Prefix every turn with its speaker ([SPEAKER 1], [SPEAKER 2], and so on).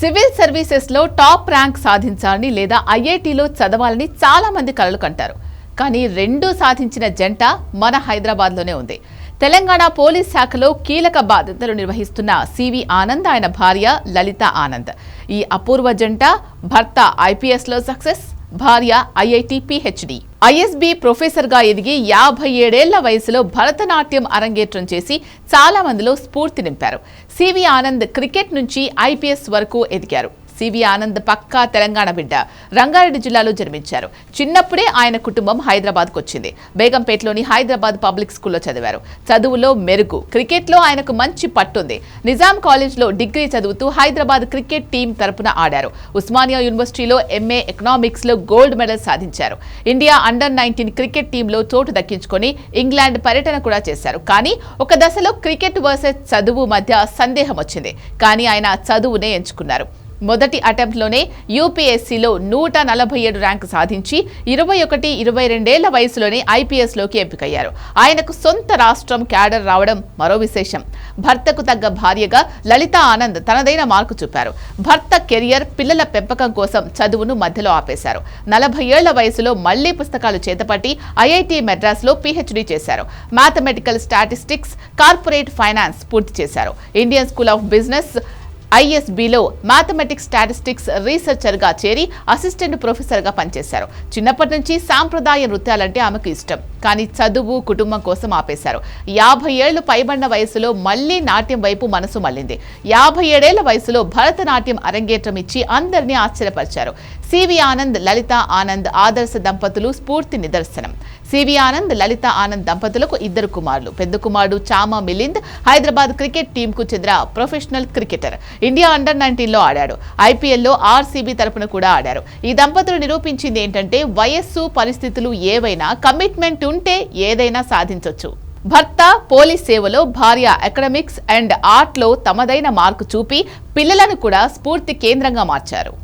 [SPEAKER 1] Civil services లో top rank సాధించాలని లేదా ఐఐటీలో చదవాలని చాలా మంది కలలు కంటారు. కానీ రెండూ సాధించిన జంట మన హైదరాబాద్లోనే ఉంది. తెలంగాణ పోలీస్ శాఖలో కీలక బాధ్యతలు నిర్వహిస్తున్న సివి ఆనంద్, ఆయన భార్య లలిత ఆనంద్. ఈ అపూర్వ జంట భర్త ఐపీఎస్లో సక్సెస్, భార్య ఐఐటి పిహెచ్డి, ఐఎస్బి ప్రొఫెసర్గా ఎదిగి 57 ఏళ్ల వయసులో భరతనాట్యం అరంగేట్రం చేసి చాలా మందిలో స్ఫూర్తి నింపారు. సివి ఆనంద్ క్రికెట్ నుంచి ఐపీఎస్ వరకు ఎదిగారు. సివి ఆనంద్ పక్కా తెలంగాణ బిడ్డ. రంగారెడ్డి జిల్లాలో జన్మించారు. చిన్నప్పుడే ఆయన కుటుంబం హైదరాబాద్కు వచ్చింది. బేగంపేటలోని హైదరాబాద్ పబ్లిక్ స్కూల్లో చదివారు. చదువులో మెరుగు, క్రికెట్లో ఆయనకు మంచి పట్టుంది. నిజాం కాలేజ్లో డిగ్రీ చదువుతూ హైదరాబాద్ క్రికెట్ టీం తరపున ఆడారు. ఉస్మానియా యూనివర్సిటీలో ఎంఏ ఎకనామిక్స్లో గోల్డ్ మెడల్ సాధించారు. ఇండియా అండర్-19 క్రికెట్ టీంలో చోటు దక్కించుకొని ఇంగ్లాండ్ పర్యటన కూడా చేశారు. కానీ ఒక దశలో క్రికెట్ వర్సెస్ చదువు మధ్య సందేహం వచ్చింది. కానీ ఆయన చదువునే ఎంచుకున్నారు. మొదటి అటెంప్ట్లోనే యూపీఎస్సీలో 147 ర్యాంకు సాధించి 21-22 ఏళ్ల వయసులోనే ఐపీఎస్లోకి ఎంపికయ్యారు. ఆయనకు సొంత రాష్ట్రం క్యాడర్ రావడం మరో విశేషం. భర్తకు తగ్గ భార్యగా లలిత ఆనంద్ తనదైన మార్కు చూపారు. భర్త కెరియర్, పిల్లల పెంపకం కోసం చదువును మధ్యలో ఆపేశారు. 40 ఏళ్ల వయసులో మళ్లీ పుస్తకాలు చేతపట్టి ఐఐటి మెడ్రాస్లో పిహెచ్డి చేశారు. మ్యాథమెటికల్ స్టాటిస్టిక్స్, కార్పొరేట్ ఫైనాన్స్ పూర్తి చేశారు. ఇండియన్ స్కూల్ ఆఫ్ బిజినెస్ ఐఎస్బిలో మ్యాథమెటిక్స్ స్టాటిస్టిక్స్ రీసెర్చర్గా చేరి అసిస్టెంట్ ప్రొఫెసర్గా పనిచేశారు. చిన్నప్పటి నుంచి సాంప్రదాయ నృత్యాలంటే ఆమెకు ఇష్టం. కానీ చదువు, కుటుంబం కోసం ఆపేశారు. 50 ఏళ్లు పైబడిన వయసులో మళ్లీ నాట్యం వైపు మనసు మళ్లింది. 57 ఏళ్ల వయసులో భరతనాట్యం అరంగేట్రం ఇచ్చి అందరినీ ఆశ్చర్యపరిచారు. సివి ఆనంద్, లలిత ఆనంద్ ఆదర్శ దంపతులు స్ఫూర్తి నిదర్శనం. సివి ఆనంద్, లలిత ఆనంద్ దంపతులకు 2 కుమారులు. పెద్ద కుమారుడు చామా మిలింద్ హైదరాబాద్ క్రికెట్ టీంకు చెందిన ప్రొఫెషనల్ క్రికెటర్. ఇండియా అండర్-19లో ఆడాడు. ఐపీఎల్లో ఆర్సీబీ తరపున కూడా ఆడారు. ఈ దంపతులు నిరూపించింది ఏంటంటే వయస్సు, పరిస్థితులు ఏవైనా, కమిట్మెంట్ ఉంటే ఏదైనా సాధించొచ్చు. భర్త పోలీస్ సేవలో, భార్య అకాడమిక్స్ అండ్ ఆర్ట్లో తమదైన మార్కు చూపి పిల్లలను కూడా స్ఫూర్తి కేంద్రంగా మార్చారు.